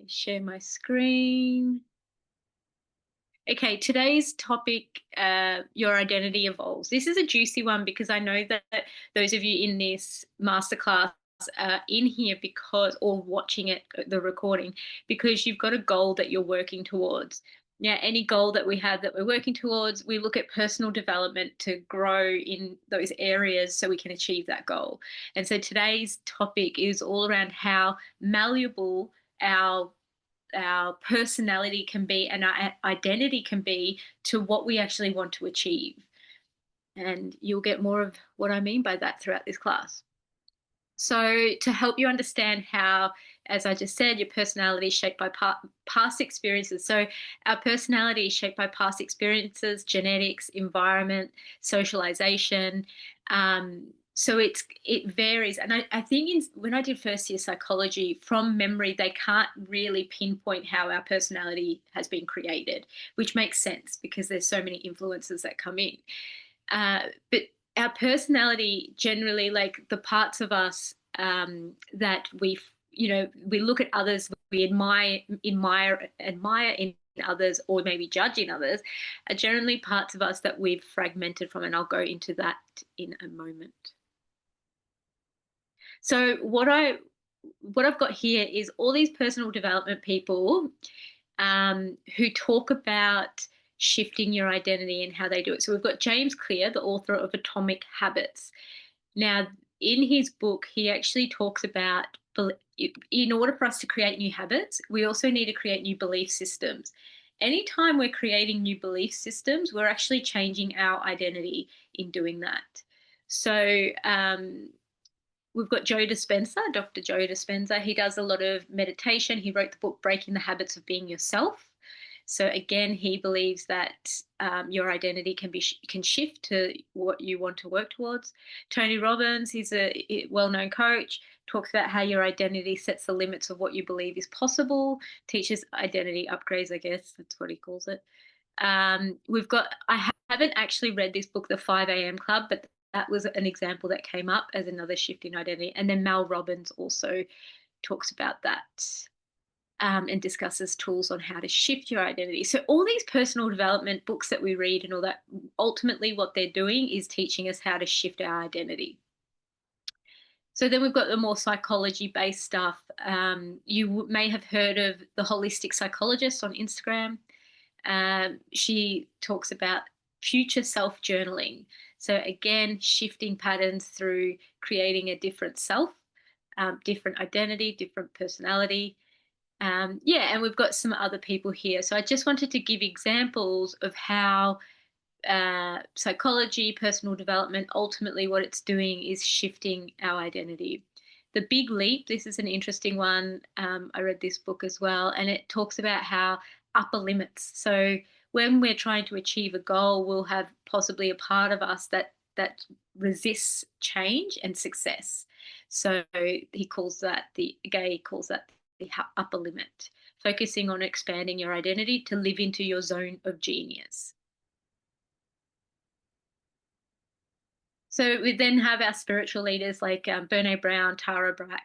Share my screen. Okay, today's topic, your identity evolves. This is a juicy one because I know that those of you in this masterclass are in here because, or watching it, the recording, because you've got a goal that you're working towards. Now, any goal that we have that we're working towards, we look at personal development to grow in those areas so we can achieve that goal. And so today's topic is all around how malleable our personality can be and our identity can be to what we actually want to achieve. And you'll get more of what I mean by that throughout this class. So, to help you understand how, as I just said, your personality is shaped by past experiences. So, our personality is shaped by past experiences, genetics, environment, socialization. So it varies, and I think when I did first year psychology, from memory, they can't really pinpoint how our personality has been created, which makes sense because there's so many influences that come in. But our personality generally, like the parts of us that we look at others, we admire in others, or maybe judge in others, are generally parts of us that we've fragmented from, and I'll go into that in a moment. So what I've got here is all these personal development people who talk about shifting your identity and how they do it. So we've got James Clear, the author of Atomic Habits. Now, in his book, he actually talks about in order for us to create new habits, we also need to create new belief systems. Anytime we're creating new belief systems, we're actually changing our identity in doing that. So we've got Joe Dispenza, Dr. Joe Dispenza. He does a lot of meditation. He wrote the book Breaking the Habits of Being Yourself. So again, he believes that your identity can shift to what you want to work towards. Tony Robbins, he's a well-known coach, talks about how your identity sets the limits of what you believe is possible, teaches identity upgrades, I guess that's what he calls it. I haven't actually read this book, The 5 a.m. Club, but that was an example that came up as another shift in identity. And then Mel Robbins also talks about that and discusses tools on how to shift your identity. So all these personal development books that we read and all that, ultimately what they're doing is teaching us how to shift our identity. So then we've got the more psychology-based stuff. You may have heard of the holistic psychologist on Instagram. She talks about future self-journaling. So again, shifting patterns through creating a different self, different identity, different personality. And we've got some other people here. So I just wanted to give examples of how psychology, personal development, ultimately what it's doing is shifting our identity. The Big Leap, this is an interesting one. I read this book as well, and it talks about how upper limits. So when we're trying to achieve a goal, we'll have possibly a part of us that resists change and success. So he calls that the upper limit, focusing on expanding your identity to live into your zone of genius. So we then have our spiritual leaders like Brene Brown, Tara Brach,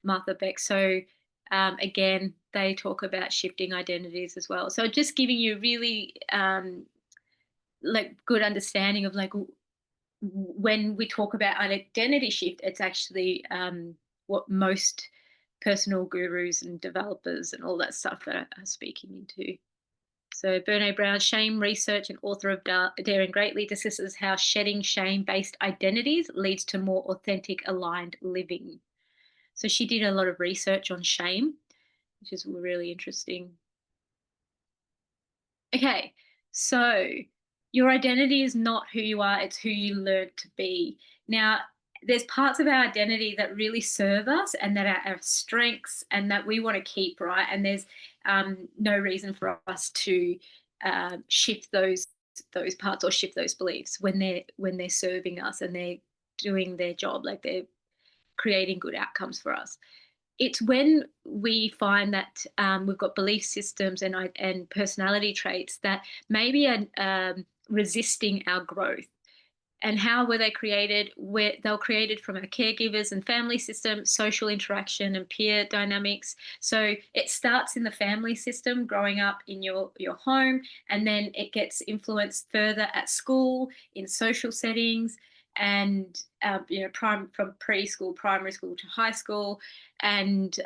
Martha Beck. So again, they talk about shifting identities as well. So just giving you really good understanding of when we talk about an identity shift, it's actually what most personal gurus and developers and all that stuff that are speaking into. So Brene Brown, shame research and author of Daring Greatly, discusses how shedding shame-based identities leads to more authentic, aligned living. So she did a lot of research on shame, which is really interesting. Okay, so your identity is not who you are, it's who you learn to be. Now, there's parts of our identity that really serve us and that are our strengths and that we want to keep, right? And there's no reason for us to shift those parts or shift those beliefs when they're serving us and they're doing their job, like they're creating good outcomes for us. It's when we find that we've got belief systems and personality traits that maybe are resisting our growth. And how were they created? They were created from our caregivers and family system, social interaction, and peer dynamics. So it starts in the family system, growing up in your home, and then it gets influenced further at school, in social settings, and from preschool, primary school to high school, and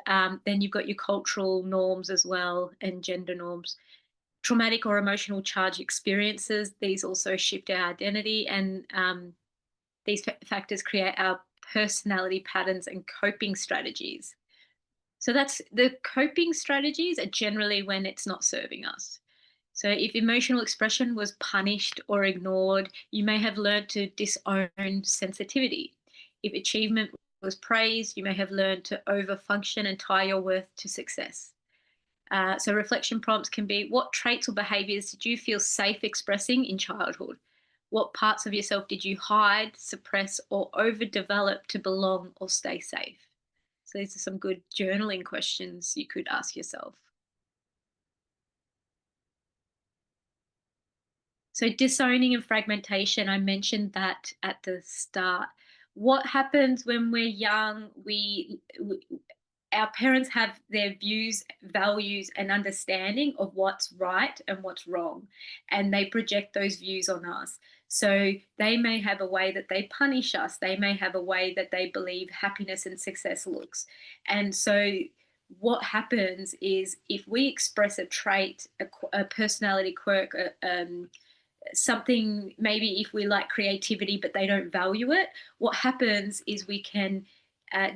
then you've got your cultural norms as well, and gender norms. Traumatic or emotional charge experiences, these also shift our identity, and these factors create our personality patterns and coping strategies. So that's the coping strategies are generally when it's not serving us. So if emotional expression was punished or ignored, you may have learned to disown sensitivity. If achievement was praised, you may have learned to overfunction and tie your worth to success. So reflection prompts can be: what traits or behaviors did you feel safe expressing in childhood? What parts of yourself did you hide, suppress, or overdevelop to belong or stay safe? So these are some good journaling questions you could ask yourself. So disowning and fragmentation, I mentioned that at the start. What happens when we're young? Our parents have their views, values, and understanding of what's right and what's wrong, and they project those views on us. So they may have a way that they punish us. They may have a way that they believe happiness and success looks. And so what happens is if we express a trait, a personality quirk, something, maybe if we like creativity but they don't value it, what happens is we can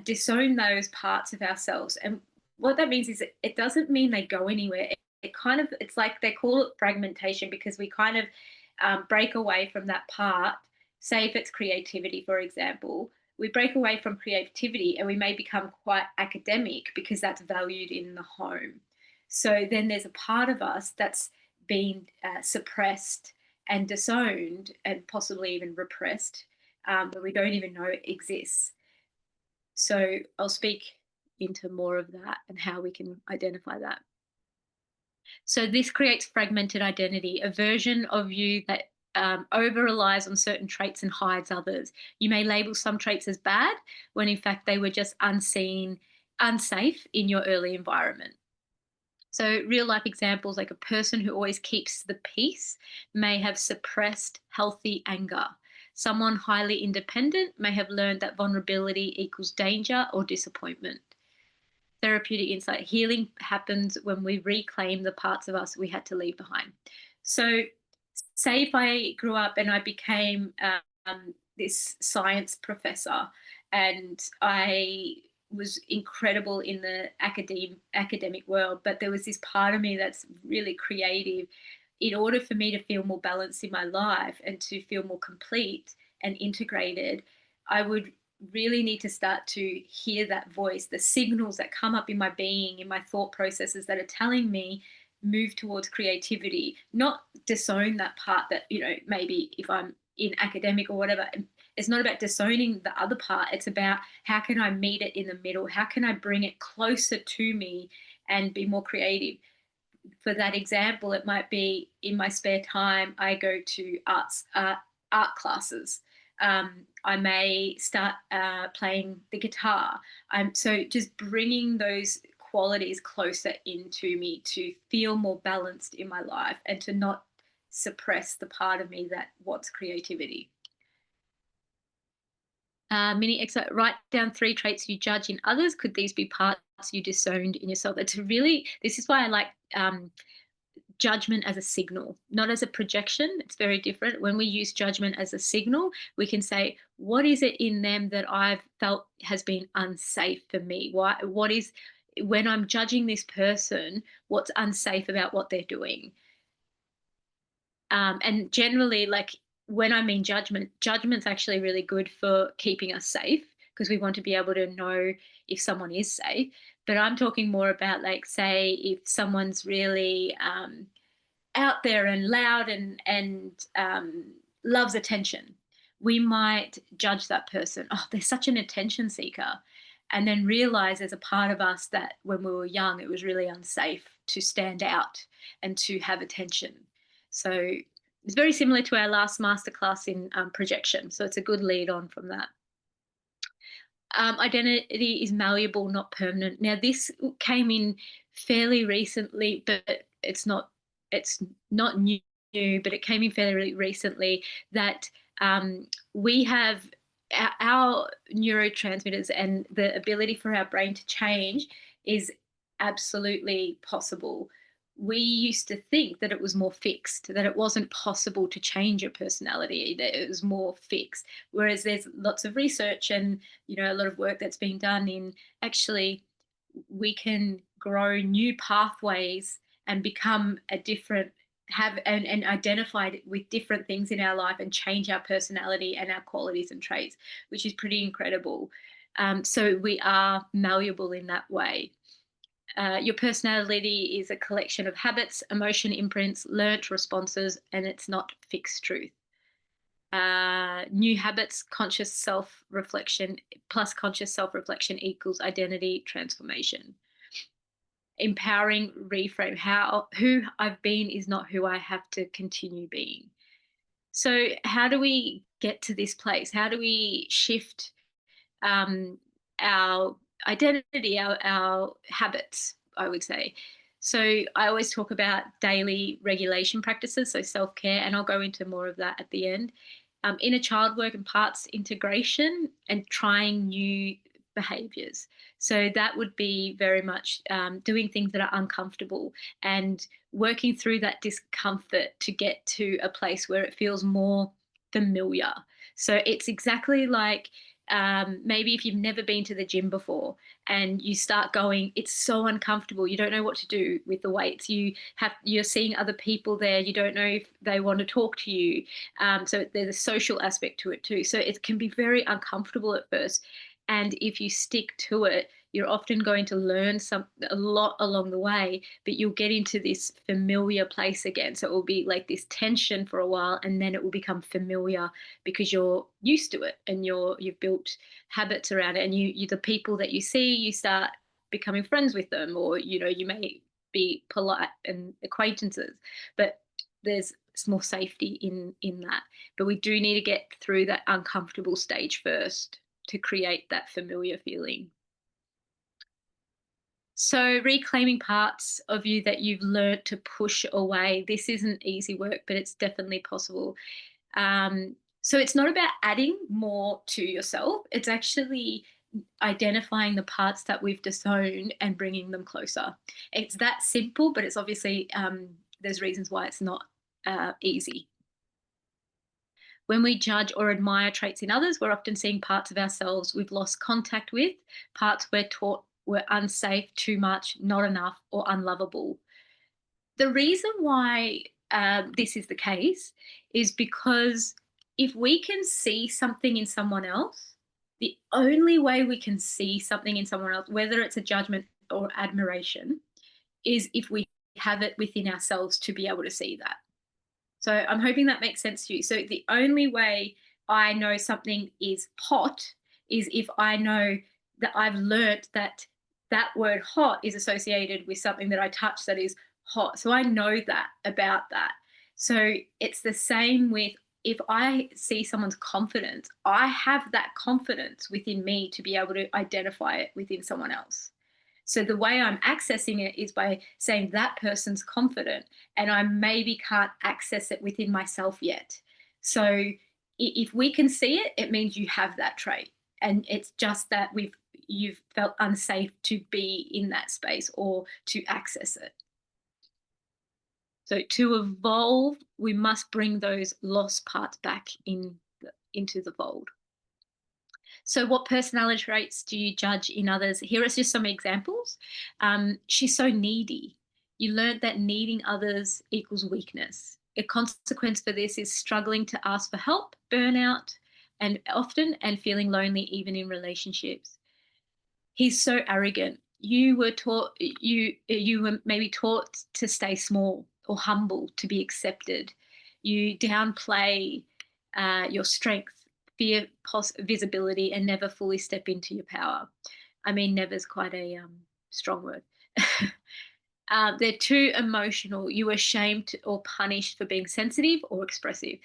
disown those parts of ourselves. And what that means is it doesn't mean they go anywhere. It kind of, it's like they call it fragmentation, because we kind of break away from that part. Say if it's creativity, for example, we break away from creativity and we may become quite academic because that's valued in the home. So then there's a part of us that's been suppressed and disowned and possibly even repressed, but we don't even know it exists. So I'll speak into more of that and how we can identify that. So this creates fragmented identity, a version of you that over relies on certain traits and hides others. You may label some traits as bad when in fact they were just unseen, unsafe in your early environment. So, real life examples, like a person who always keeps the peace may have suppressed healthy anger. Someone highly independent may have learned that vulnerability equals danger or disappointment. Therapeutic insight: healing happens when we reclaim the parts of us we had to leave behind. So, say if I grew up and I became this science professor, and I was incredible in the academic world, but there was this part of me that's really creative. In order for me to feel more balanced in my life and to feel more complete and integrated, I would really need to start to hear that voice, the signals that come up in my being, in my thought processes that are telling me move towards creativity, not disown that part that, maybe if I'm in academic or whatever, it's not about disowning the other part. It's about how can I meet it in the middle? How can I bring it closer to me and be more creative? For that example, it might be in my spare time, I go to art classes. I may start playing the guitar. So just bringing those qualities closer into me to feel more balanced in my life and to not suppress the part of me that wants creativity. Mini excerpt: write down 3 traits you judge in others. Could these be parts you disowned in yourself? This is why I like judgment as a signal, not as a projection. It's very different. When we use judgment as a signal, we can say, what is it in them that I've felt has been unsafe for me? What is, when I'm judging this person, what's unsafe about what they're doing? And generally, like, when I mean judgment's actually really good for keeping us safe, because we want to be able to know if someone is safe. But I'm talking more about, like, say if someone's really out there and loud and loves attention, we might judge that person. Oh, they're such an attention seeker. And then realize there's a part of us that when we were young, it was really unsafe to stand out and to have attention. So It's very similar to our last masterclass in projection. So it's a good lead on from that. Identity is malleable, not permanent. Now, this came in fairly recently, but it's not new, but it came in fairly recently that we have our neurotransmitters and the ability for our brain to change is absolutely possible. We used to think that it was more fixed, that it wasn't possible to change your personality, that it was more fixed. Whereas there's lots of research and a lot of work that's been done in actually we can grow new pathways and become a different have and identify with different things in our life and change our personality and our qualities and traits, which is pretty incredible. So we are malleable in that way. Your personality is a collection of habits, emotion imprints, learnt responses, and it's not fixed truth. New habits, conscious self-reflection plus conscious self-reflection equals identity transformation. Empowering reframe. Who I've been is not who I have to continue being. So how do we get to this place? How do we shift our identity, our habits, I would say? So I always talk about daily regulation practices, so self-care, and I'll go into more of that at the end. Inner child work and parts integration and trying new behaviors. So that would be very much doing things that are uncomfortable and working through that discomfort to get to a place where it feels more familiar. So it's exactly like maybe if you've never been to the gym before and you start going, it's so uncomfortable. You don't know what to do with the weights. You're seeing other people there. You don't know if they want to talk to you. So there's a social aspect to it too. So it can be very uncomfortable at first. And if you stick to it, you're often going to learn a lot along the way, but you'll get into this familiar place again. So it will be like this tension for a while, and then it will become familiar because you're used to it and you've built habits around it. And you the people that you see, you start becoming friends with them, or you may be polite and acquaintances, but there's more safety in that. But we do need to get through that uncomfortable stage first to create that familiar feeling. So reclaiming parts of you that you've learned to push away. This isn't easy work, but it's definitely possible. So it's not about adding more to yourself. It's actually identifying the parts that we've disowned and bringing them closer. It's that simple, but it's obviously there's reasons why it's not easy. When we judge or admire traits in others, we're often seeing parts of ourselves we've lost contact with, parts we're taught were unsafe, too much, not enough, or unlovable. The reason why this is the case is because if we can see something in someone else, the only way we can see something in someone else, whether it's a judgment or admiration, is if we have it within ourselves to be able to see that. So I'm hoping that makes sense to you. So the only way I know something is hot is if I know that I've learnt that that word hot is associated with something that I touch that is hot. So I know that about that. So it's the same with if I see someone's confidence, I have that confidence within me to be able to identify it within someone else. So the way I'm accessing it is by saying that person's confident, and I maybe can't access it within myself yet. So if we can see it, it means you have that trait. And it's just that you've felt unsafe to be in that space or to access it. So to evolve, we must bring those lost parts back into the fold. So what personality traits do you judge in others? Here are just some examples. She's so needy. You learned that needing others equals weakness. A consequence for this is struggling to ask for help, burnout, and feeling lonely even in relationships. He's so arrogant. You were maybe taught to stay small or humble to be accepted. You downplay your strength, fear visibility, and never fully step into your power. I mean, never's quite a strong word. They're too emotional. You are shamed or punished for being sensitive or expressive.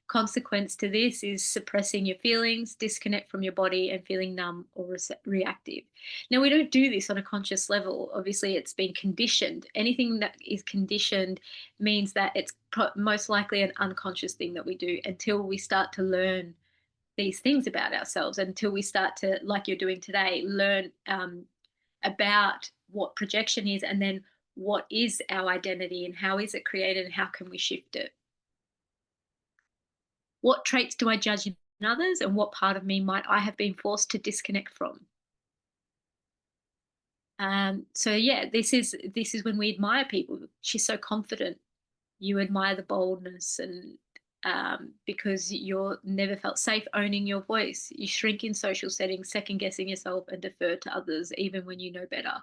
Consequence to this is suppressing your feelings, disconnect from your body, and feeling numb or reactive. Now, we don't do this on a conscious level. Obviously, it's been conditioned. Anything that is conditioned means that it's most likely an unconscious thing that we do until we start to learn these things about ourselves, until we start to, like you're doing today, learn about what projection is, and then what is our identity and how is it created and how can we shift it. What traits do I judge in others, and what part of me might I have been forced to disconnect from? So yeah, this is when we admire people. She's so confident. You admire the boldness, and because you're never felt safe owning your voice. You shrink in social settings, second guessing yourself, and defer to others even when you know better.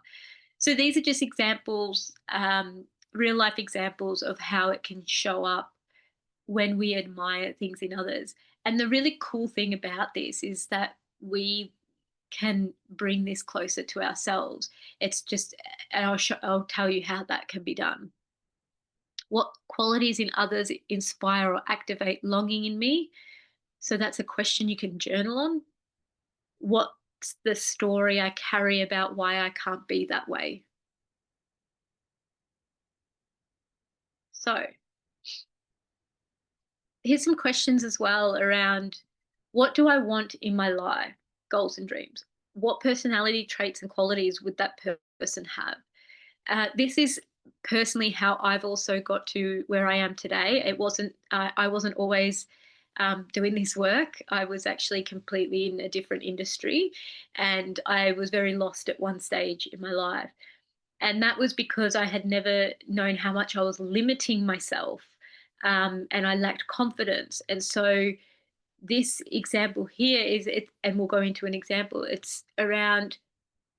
So these are just examples, real life examples of how it can show up when we admire things in others. And the really cool thing about this is that we can bring this closer to ourselves. It's just, and I'll tell you how that can be done. What qualities in others inspire or activate longing in me? So that's a question you can journal on. What's the story I carry about why I can't be that way? So here's some questions as well around, what do I want in my life? Goals and dreams. What personality traits and qualities would that person have? This is personally how I've also got to where I am today. I wasn't always doing this work. I was actually completely in a different industry, and I was very lost at one stage in my life. And that was because I had never known how much I was limiting myself, and I lacked confidence. And so this example here is it, and we'll go into an example. It's around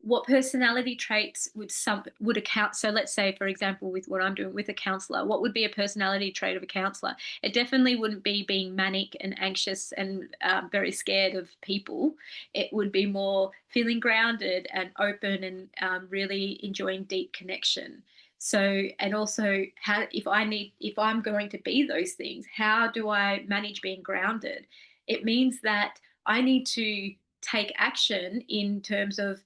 what personality traits would account. So let's say, for example, with what I'm doing with a counselor, what would be a personality trait of a counselor? It definitely wouldn't be being manic and anxious and very scared of people. It would be more feeling grounded and open, and really enjoying deep connection. So, and also how, if I'm going to be those things, how do I manage being grounded? It means that I need to take action in terms of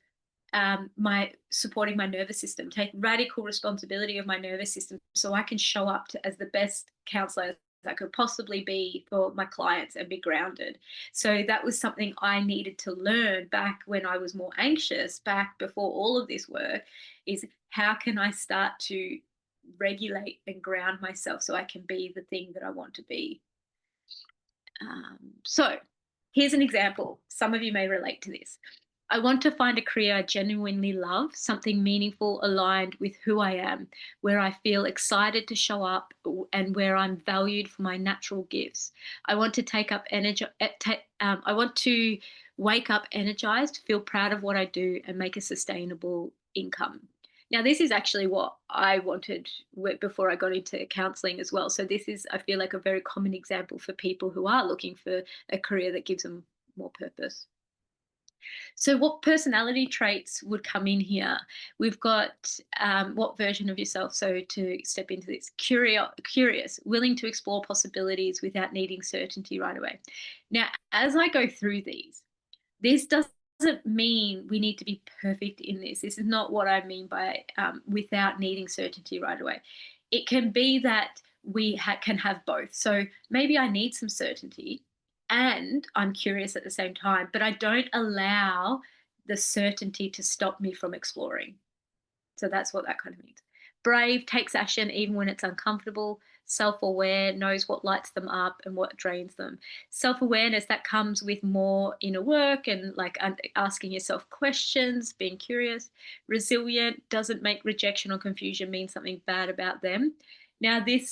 my supporting my nervous system, take radical responsibility of my nervous system, so I can show up as the best counselor as I could possibly be for my clients and be grounded. So that was something I needed to learn back when I was more anxious, back before all of this work, is how can I start to regulate and ground myself so I can be the thing that I want to be. So here's an example. Some of you may relate to this. I want to find a career I genuinely love, something meaningful, aligned with who I am, where I feel excited to show up and where I'm valued for my natural gifts. I want to take up energy. I want to wake up energized, feel proud of what I do, and make a sustainable income. Now, this is actually what I wanted before I got into counselling as well. So this is, I feel like, a very common example for people who are looking for a career that gives them more purpose. So, what personality traits would come in here? We've got what version of yourself? So, to step into this, curious, willing to explore possibilities without needing certainty right away. Now, as I go through these, this doesn't mean we need to be perfect in this. This is not what I mean by without needing certainty right away. It can be that we can have both. So maybe I need some certainty and I'm curious at the same time, but I don't allow the certainty to stop me from exploring. So that's what that kind of means. Brave, takes action even when it's uncomfortable. Self-aware, knows what lights them up and what drains them. Self-awareness, that comes with more inner work and like asking yourself questions, being curious. Resilient, doesn't make rejection or confusion mean something bad about them. Now, with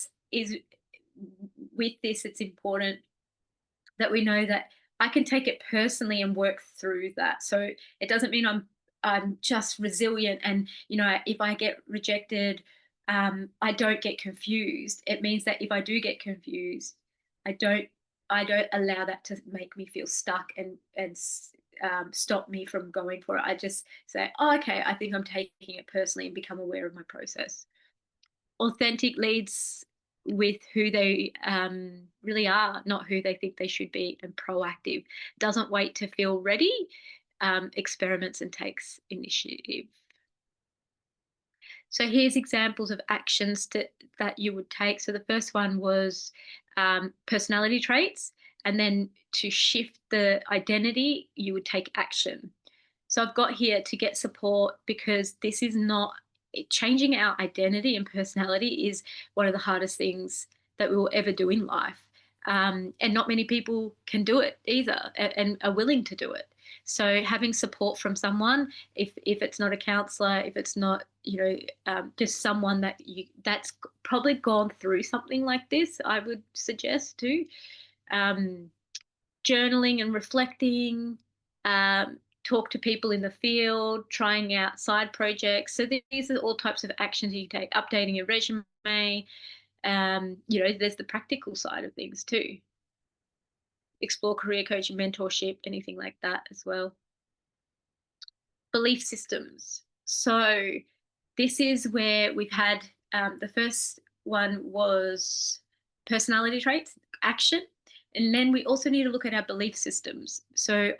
this, it's important that we know that I can take it personally and work through that. So it doesn't mean I'm just resilient, and if I get rejected, I don't get confused. It means that if I do get confused, I don't allow that to make me feel stuck and stop me from going for it. I just say, oh, okay, I think I'm taking it personally, and become aware of my process. Authentic leads with who they really are, not who they think they should be, and proactive. Doesn't wait to feel ready, experiments and takes initiative. So here's examples of actions that you would take. So the first one was personality traits, and then to shift the identity, you would take action. So I've got here to get support, because this is not changing our identity and personality is one of the hardest things that we will ever do in life. And not many people can do it either, and are willing to do it. So having support from someone, if it's not a counsellor, if it's not, just someone that's probably gone through something like this, I would suggest too. Journaling and reflecting, talk to people in the field, trying out side projects. So these are all types of actions you can take. Updating your resume. There's the practical side of things too. Explore career coaching, mentorship, anything like that as well. Belief systems. So this is where we've had the first one was personality traits, action. And then we also need to look at our belief systems. So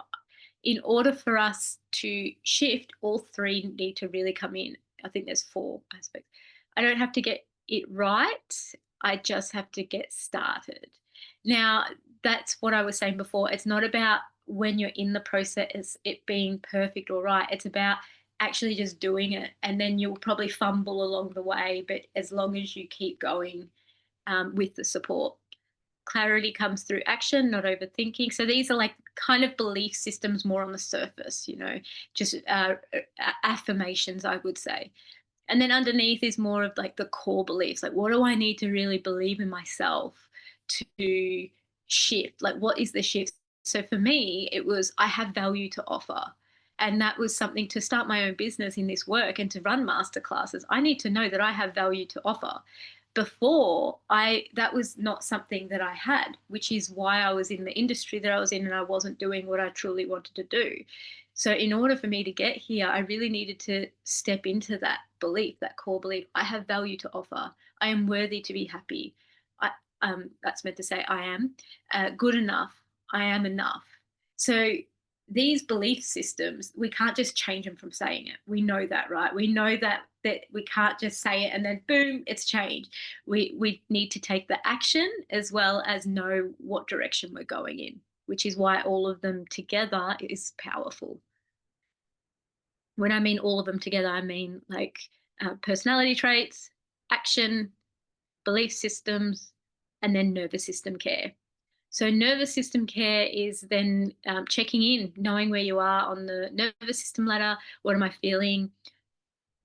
in order for us to shift, all three need to really come in. I think there's 4 aspects. I don't have to get it right. I just have to get started. Now, that's what I was saying before. It's not about when you're in the process, it being perfect or right. It's about actually just doing it. And then you'll probably fumble along the way. But as long as you keep going with the support. Clarity comes through action, not overthinking. So these are like kind of belief systems more on the surface, just affirmations, I would say. And then underneath is more of like the core beliefs. Like, what do I need to really believe in myself to shift? Like, what is the shift? So for me, it was I have value to offer. And that was something to start my own business in this work and to run masterclasses. I need to know that I have value to offer. Before, that was not something that I had, which is why I was in the industry that I was in and I wasn't doing what I truly wanted to do. So in order for me to get here, I really needed to step into that belief, that core belief. I have value to offer. I am worthy to be happy. That's meant to say I am good enough. I am enough. So these belief systems, we can't just change them from saying it. We know that, right? We know that we can't just say it and then boom, it's changed. We need to take the action as well as know what direction we're going in, which is why all of them together is powerful. When I mean all of them together, I mean like personality traits, action, belief systems, and then nervous system care. So nervous system care is then checking in, knowing where you are on the nervous system ladder. What am I feeling?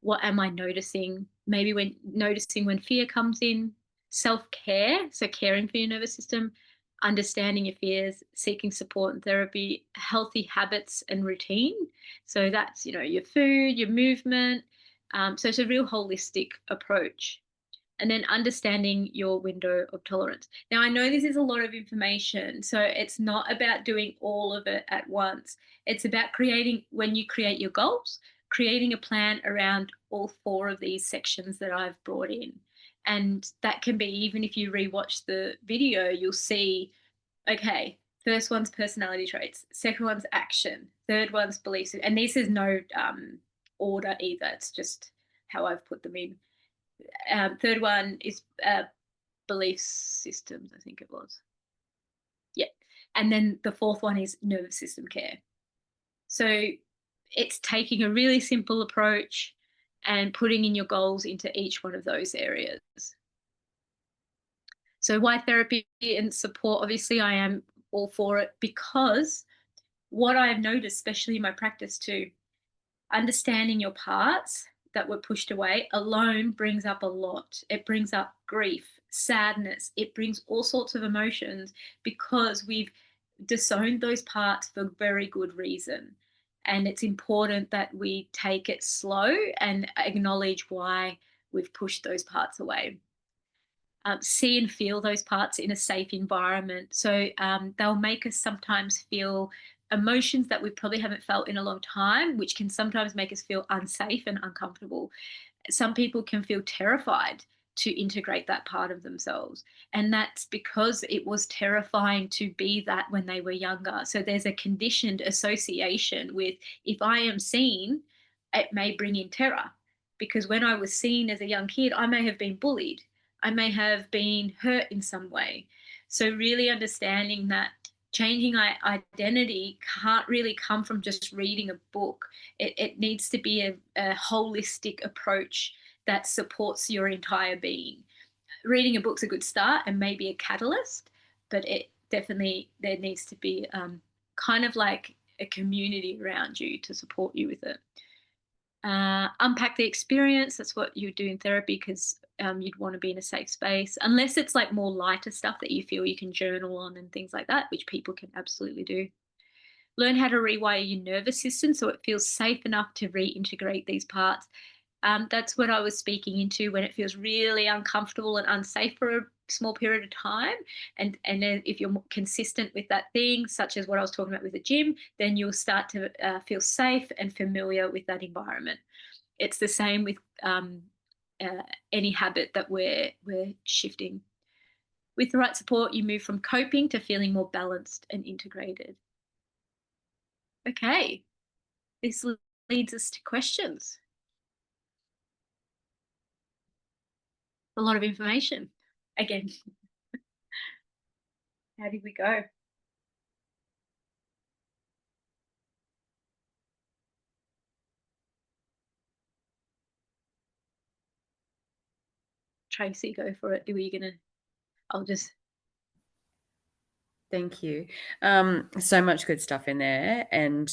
What am I noticing? Maybe when noticing when fear comes in. Self-care, so caring for your nervous system, understanding your fears, seeking support and therapy, healthy habits and routine. So that's, your food, your movement. So it's a real holistic approach. And then understanding your window of tolerance. Now, I know this is a lot of information, so it's not about doing all of it at once. It's about when you create your goals, creating a plan around all 4 of these sections that I've brought in. And that can be, even if you rewatch the video, you'll see, okay, first one's personality traits, second one's action, third one's beliefs. And this is no order either. It's just how I've put them in. Third one is belief systems, I think it was. Yeah. And then the 4th one is nervous system care. So it's taking a really simple approach and putting in your goals into each one of those areas. So why therapy and support? Obviously, I am all for it, because what I've noticed, especially in my practice too, understanding your parts that were pushed away alone brings up a lot. It brings up grief, sadness. It brings all sorts of emotions, because we've disowned those parts for very good reason. And it's important that we take it slow and acknowledge why we've pushed those parts away. See and feel those parts in a safe environment. So they'll make us sometimes feel emotions that we probably haven't felt in a long time, which can sometimes make us feel unsafe and uncomfortable. Some people can feel terrified to integrate that part of themselves. And that's because it was terrifying to be that when they were younger. So there's a conditioned association with, if I am seen, it may bring in terror. Because when I was seen as a young kid, I may have been bullied, I may have been hurt in some way. So, really understanding that changing identity can't really come from just reading a book. It needs to be a holistic approach that supports your entire being. Reading a book's a good start and maybe a catalyst, but it definitely, there needs to be kind of like a community around you to support you with it. Unpack the experience. That's what you do in therapy, because you'd want to be in a safe space, unless it's like more lighter stuff that you feel you can journal on and things like that, which people can absolutely do. Learn how to rewire your nervous system so it feels safe enough to reintegrate these parts. That's what I was speaking into, when it feels really uncomfortable and unsafe for a small period of time. And then if you're consistent with that thing, such as what I was talking about with the gym, then you'll start to feel safe and familiar with that environment. It's the same with any habit that we're shifting. With the right support, you move from coping to feeling more balanced and integrated. Okay, this leads us to questions. A lot of information. Again, how did we go? Tracy, go for it. Were you gonna? I'll just. Thank you. So much good stuff in there, and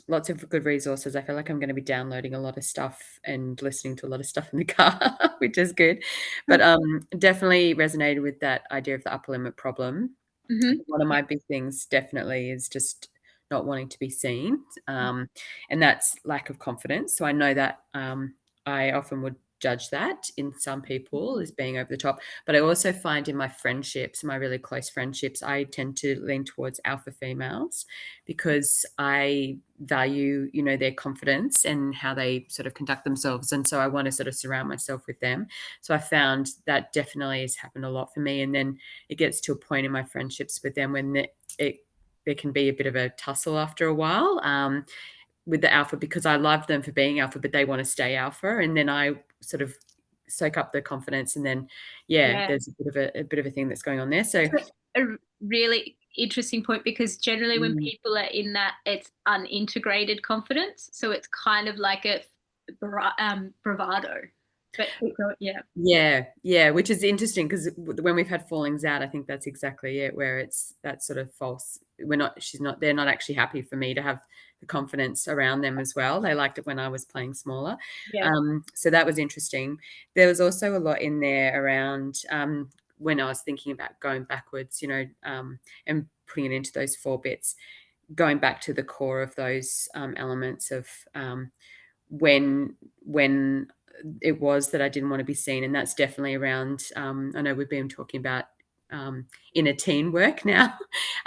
lots of good resources. I feel like I'm going to be downloading a lot of stuff and listening to a lot of stuff in the car, which is good. But definitely resonated with that idea of the upper limit problem. Mm-hmm. One of my big things definitely is just not wanting to be seen, and that's lack of confidence. So I know that I often would judge that in some people as being over the top, but I also find in my friendships, my really close friendships, I tend to lean towards alpha females because I value, their confidence and how they sort of conduct themselves, and so I want to sort of surround myself with them. So I found that definitely has happened a lot for me, and then it gets to a point in my friendships with them when there can be a bit of a tussle after a while, with the alpha, because I love them for being alpha, but they want to stay alpha, and then I sort of soak up the confidence, and then Yeah. there's a bit of a thing that's going on there. So A really interesting point, because generally when mm, people are in that, it's unintegrated confidence. So it's kind of like a bravado. But yeah. yeah, which is interesting because when we've had fallings out, I think that's exactly it, where it's that sort of false. They're not actually happy for me to have the confidence around them as well. They liked it when I was playing smaller. Yeah. So that was interesting. There was also a lot in there around when I was thinking about going backwards, and putting it into those 4 bits, going back to the core of those elements of when it was that I didn't want to be seen, and that's definitely around. I know we've been talking about inner teen work now.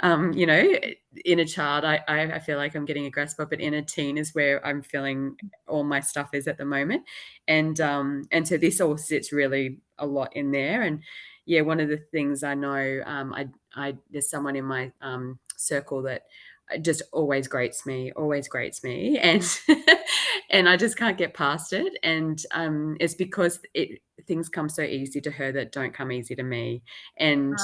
Inner child, I feel like I'm getting a grasp of, but inner teen is where I'm feeling all my stuff is at the moment, and so this all sits really a lot in there. And yeah, one of the things I know, I there's someone in my circle that just always grates me, and and I just can't get past it. And it's because things come so easy to her that don't come easy to me, and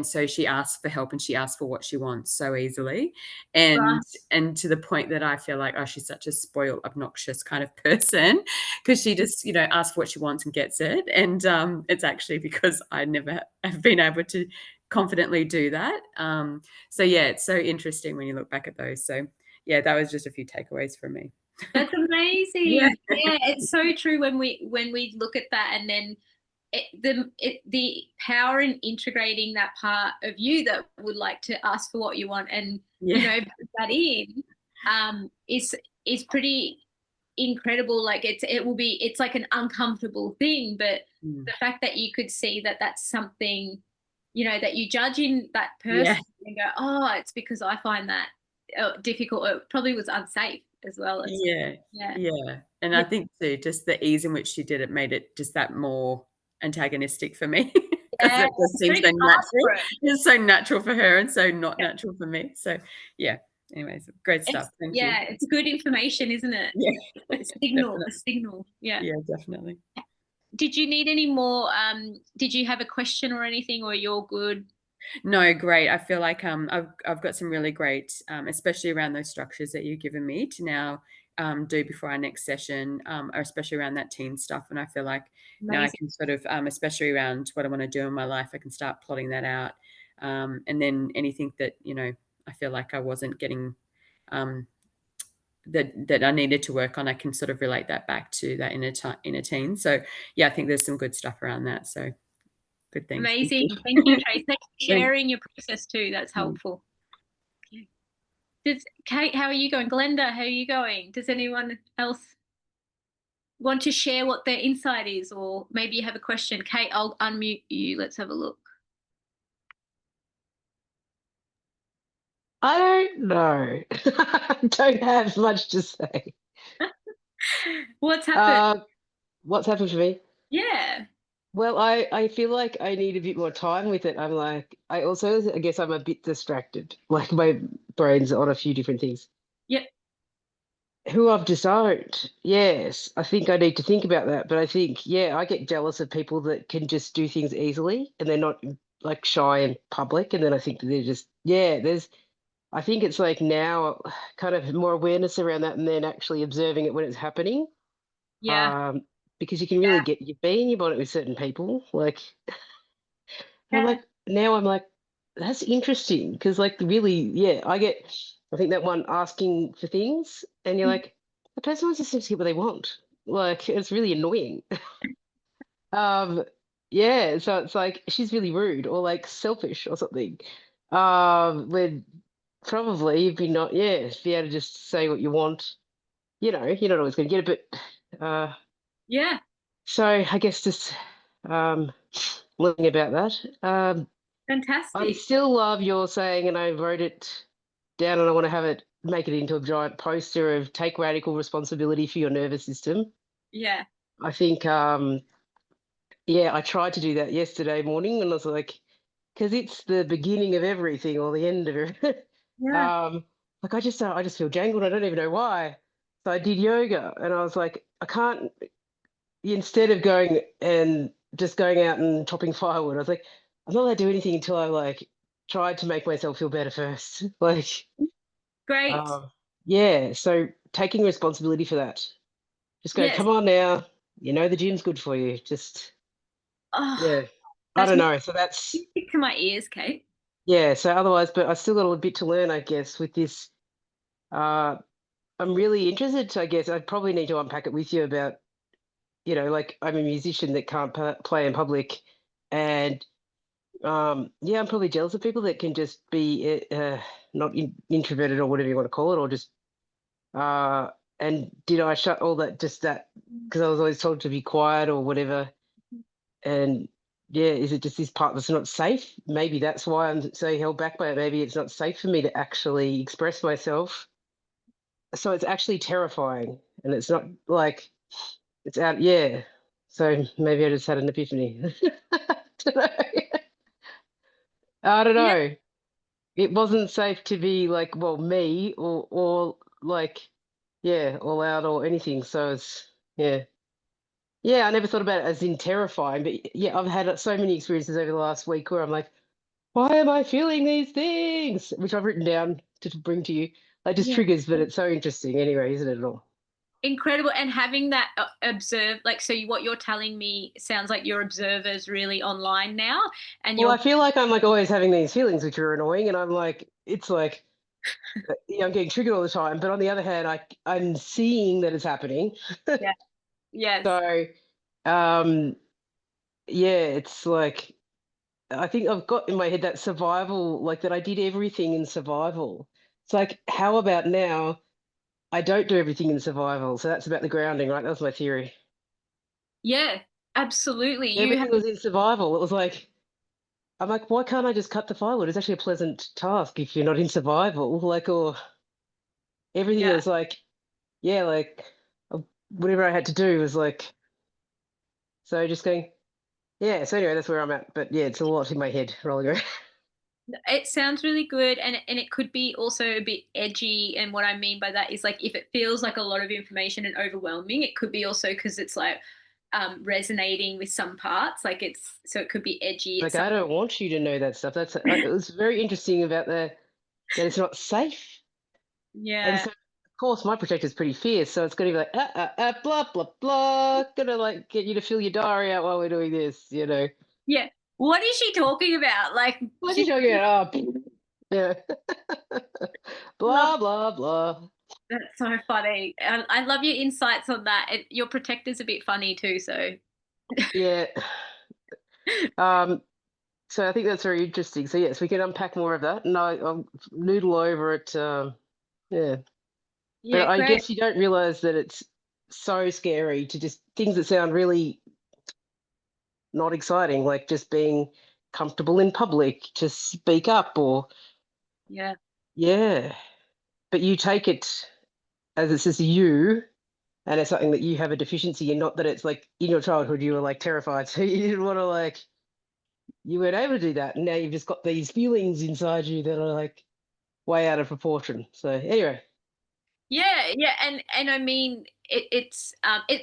so she asks for help and she asks for what she wants so easily, Right. and to the point that I feel like, oh, she's such a spoiled, obnoxious kind of person, because she just asks what she wants and gets it, and it's actually because I never have been able to confidently do that. So yeah, it's so interesting when you look back at those. So yeah, that was just a few takeaways from me. That's Yeah. amazing. Yeah, it's so true when we look at that, and then the power in integrating that part of you that would like to ask for what you want, and Yeah. put that in, is pretty incredible. Like it's like an uncomfortable thing, but Mm. the fact that you could see that that's something, that you judge in that Yeah. person and go, oh, it's because I find that difficult. It probably was unsafe as well. Yeah, Yeah. yeah, and I Yeah. think too, just the ease in which she did it made it just that more antagonistic for me because Yeah. it just seems Pretty so hard natural. for it. It's so natural for her and so not Yeah. natural for me. So, yeah, anyways, great stuff. Thank you. It's good information, isn't it? Yeah, A signal, definitely. a signal. Yeah. Yeah, definitely. Did you need any more? Did you have a question or anything, or you're good? No, great. I feel like I've got some really great, especially around those structures that you've given me to now do before our next session, or especially around that teen stuff. And I feel like now I Amazing. can sort of, especially around what I want to do in my life, I can start plotting that out. And then anything that I feel like I wasn't getting, um, that I needed to work on, I can sort of relate that back to that inner teen. So yeah, I think there's some good stuff around that. So good things. Thank Amazing. Thank you, you. Trace. Thanks for Thanks. sharing your process too. That's helpful. Okay. Kate, how are you going? Glenda, how are you going? Does anyone else want to share what their insight is, or maybe you have a question? Kate, I'll unmute you. Let's have a look. I don't know. I don't have much to say. What's happened? What's happened for me? Yeah. Well, I feel like I need a bit more time with it. I guess I'm a bit distracted. Like my brain's on a few different things. Yep. Who I've disowned, yes, I think I need to think about that. But I think, yeah, I get jealous of people that can just do things easily and they're not like shy in public. And then I think that they're just, yeah, I think it's like now kind of more awareness around that and then actually observing it when it's happening. Yeah. Because you can really get your bee in your bonnet with certain people. Like, Yeah. I'm like, that's interesting. Because, like, really, yeah, I think that one asking for things and you're like, the person wants just to get what they want. Like, it's really annoying. um, yeah, so it's like she's really rude or like selfish or something. When probably you'd be not, yeah, be able to just say what you want. You're not always going to get it, but Yeah. so I guess just learning about that. I Fantastic. still love your saying, and I wrote it down, and I want to make it into a giant poster of take radical responsibility for your nervous system. Yeah. I think, yeah, I tried to do that yesterday morning, and I was like, because it's the beginning of everything or the end of it. Yeah. Like I just feel jangled. I don't even know why. So I did yoga, and I was like, I can't. Instead of going and just going out and chopping firewood, I was like, I'm not allowed to do anything until I like tried to make myself feel better first. Like, Great. um, yeah. So taking responsibility for that. Just go, Yes. come on now. You know the gym's good for you. Just Oh, yeah. I that's don't know. So that's music to my ears, Kate. yeah. So otherwise, but I still got a little bit to learn, I guess, with this. Uh, I'm really interested. I guess I'd probably need to unpack it with you about, like I'm a musician that can't play in public, and yeah, I'm probably jealous of people that can just be not introverted or whatever you want to call it, or just uh, and did I shut all that just that because I was always told to be quiet or whatever, and yeah, is it just this part that's not safe? Maybe that's why I'm so held back by it. Maybe it's not safe for me to actually express myself. So it's actually terrifying, and it's not like it's out. Yeah, so maybe I just had an epiphany. Don't know. I don't Yeah. know. It wasn't safe to be like, well, me or like, yeah, all out or anything. So it's yeah. Yeah, I never thought about it as in terrifying, but yeah, I've had so many experiences over the last week where I'm like, why am I feeling these things? Which I've written down to bring to you. Like just Yeah. triggers, but it's so interesting anyway, isn't it at all? Incredible. And having that observe, like, so what you're telling me sounds like your observer's really online now, and Well, you're I feel like I'm like always having these feelings which are annoying, and I'm like, it's like I'm getting triggered all the time. But on the other hand, I'm seeing that it's happening. yeah. Yes. So um yeah, it's like I think I've got in my head that survival, like that I did everything in survival. It's like, how about now I don't do everything in survival? So that's about the grounding, right? That was my theory. Yeah, absolutely. You have Everything was in survival. It was like, I'm like, why can't I just cut the firewood? It's actually a pleasant task if you're not in survival. Like, or everything Yeah. was like, yeah, like whatever I had to do was like, so just going, yeah. So anyway, that's where I'm at. But yeah, it's a lot in my head rolling around. It sounds really good, and it could be also a bit edgy. And what I mean by that is like if it feels like a lot of information and overwhelming, it could be also because it's like resonating with some parts. Like it's so it could be edgy. Like, I don't want you to know that stuff. That's it was very interesting about that it's not safe. And Yeah. so, of course, my protector's pretty fierce, so it's going to be like, blah, blah, blah, gonna like get you to fill your diary out while we're doing this, you know. Yeah. What is she talking about? Like What are you talking about? Oh, yeah. love Blah, blah, blah. that's so funny. I love your insights on that. Your protector's a bit funny too, so Yeah. Um, so I think that's very interesting. So yes, we can unpack more of that, and I'll noodle over it. Yeah. But yeah, I great. guess you don't realize that it's so scary to just things that sound really not exciting, like just being comfortable in public to speak up or, Yeah. yeah. But you take it as it's just you and it's something that you have a deficiency in, not that it's like in your childhood you were like terrified. So you didn't want to like, you weren't able to do that. And now you've just got these feelings inside you that are like way out of proportion. So anyway, Yeah, yeah, and I mean it's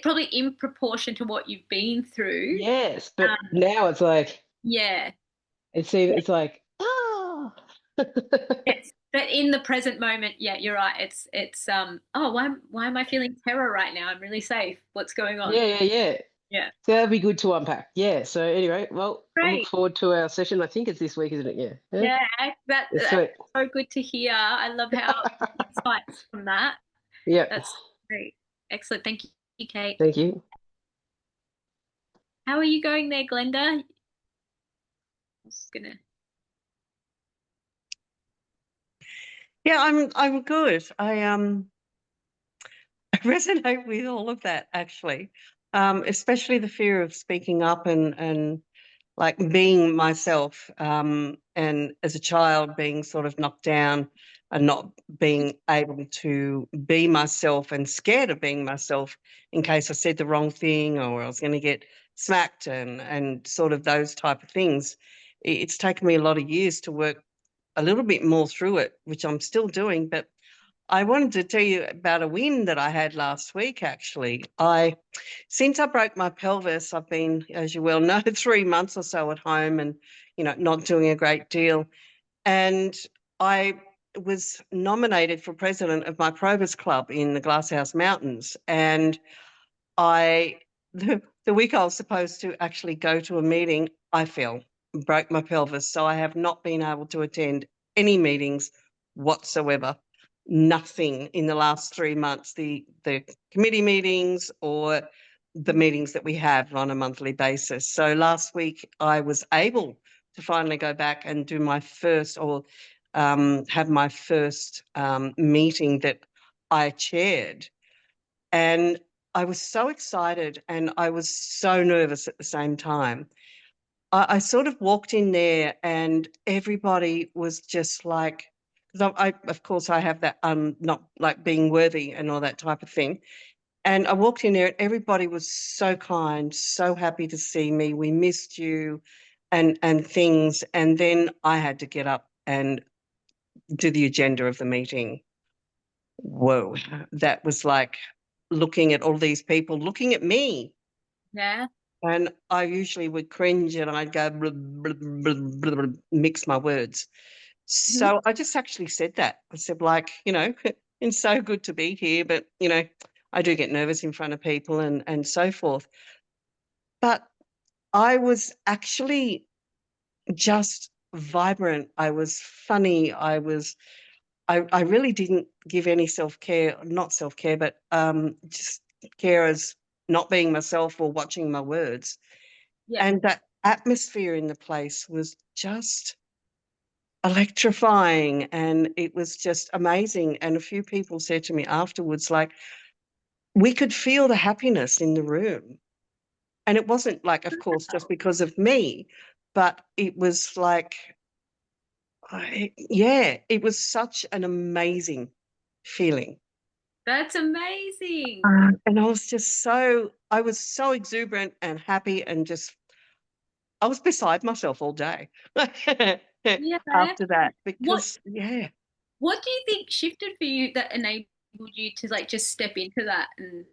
probably in proportion to what you've been through. yes. But Um, now it's like, yeah, it's like, ah. but in the present moment, yeah, you're right. It's oh why am I feeling terror right now? I'm really safe. What's going on? Yeah, yeah, yeah. Yeah, So that'd be good to unpack. Yeah. So anyway, well, I look great. forward to our session. I think it's this week, isn't it? Yeah. Yeah. Yeah, That's that's sweet. so good to hear. I love how insights from that. Yeah. That's great. Excellent. Thank you, Kate. Thank you. How are you going there, Glenda? I was gonna. Yeah, I'm good. I resonate with all of that actually, especially the fear of speaking up and like being myself. And as a child, being sort of knocked down and not being able to be myself and scared of being myself in case I said the wrong thing or I was going to get smacked and sort of those type of things. It's taken me a lot of years to work a little bit more through it, which I'm still doing. But I wanted to tell you about a win that I had last week, actually. Since I broke my pelvis, I've been, as you well know, 3 months or so at home and, not doing a great deal. And I was nominated for president of my Probus Club in the Glasshouse Mountains. And the week I was supposed to actually go to a meeting, I fell, broke my pelvis. So I have not been able to attend any meetings whatsoever. Nothing in the last 3 months, the committee meetings or the meetings that we have on a monthly basis. So last week I was able to finally go back and do my first or have my first meeting that I chaired. And I was so excited and I was so nervous at the same time. I sort of walked in there and everybody was just like, because of course, I have that not like being worthy and all that type of thing. And I walked in there and everybody was so kind, so happy to see me. We missed you and things. And then I had to get up and do the agenda of the meeting. Whoa, that was like looking at all these people looking at me. Yeah. And I usually would cringe and I'd go blah, blah, blah, blah, blah, mix my words. So I just actually said that. I said, like, it's so good to be here, but, I do get nervous in front of people and so forth. But I was actually just vibrant. I was funny. I really didn't give any self-care, not self-care, but just care as not being myself or watching my words. Yeah. And that atmosphere in the place was just electrifying and it was just amazing. And a few people said to me afterwards, like, we could feel the happiness in the room. And it wasn't like, of course, just because of me, but it was like, it was such an amazing feeling. That's amazing. And I was so exuberant and happy, and I was beside myself all day Yeah. after that, because, What do you think shifted for you that enabled you to like just step into that? And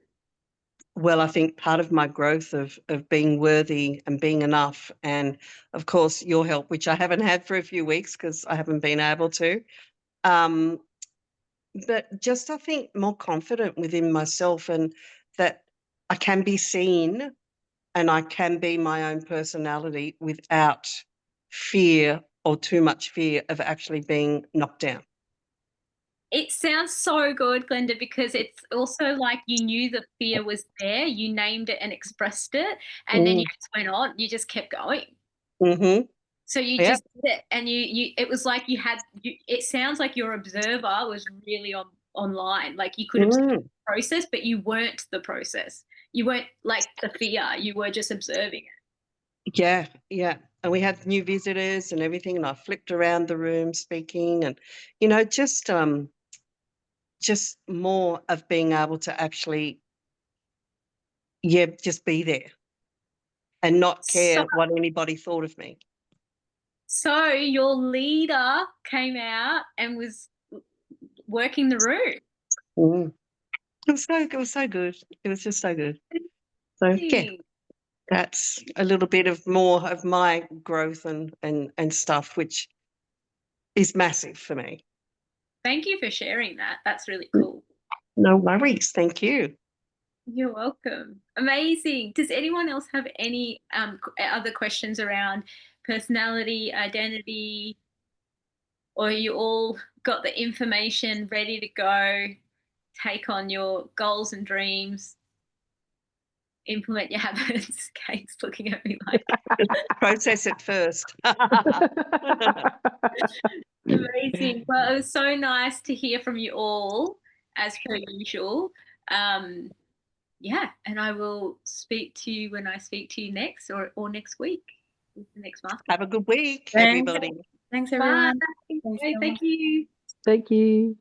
well, I think part of my growth of being worthy and being enough, and of course your help, which I haven't had for a few weeks because I haven't been able to, but just I think more confident within myself, and that I can be seen and I can be my own personality without fear, or too much fear of actually being knocked down. it sounds so good, Glenda, because it's also like you knew the fear was there, you named it and expressed it, and then you just went on, you just kept going. Mm-hmm. So you Yep. just did it, and you it was like it sounds like your observer was really online, like you could observe the process, but you weren't the process. You weren't like the fear, you were just observing it. Yeah, yeah. And we had new visitors and everything, and I flipped around the room speaking, and, just more of being able to actually, just be there and not care what anybody thought of me. So your leader came out and was working the room. It was so good. It was just so good. So yeah, that's a little bit of more of my growth and stuff, which is massive for me. Thank you for sharing that. That's really cool. No worries. Thank you. You're welcome. Amazing. Does anyone else have any other questions around personality, identity, or you all got the information ready to go, take on your goals and dreams, implement your habits? Kate's looking at me like Process it first. amazing. Well, it was so nice to hear from you all, as per usual. Yeah, and I will speak to you when I speak to you next, or next week with the next master. Have a good week, everybody. Thanks, everyone. Bye. Thank you. Thank you.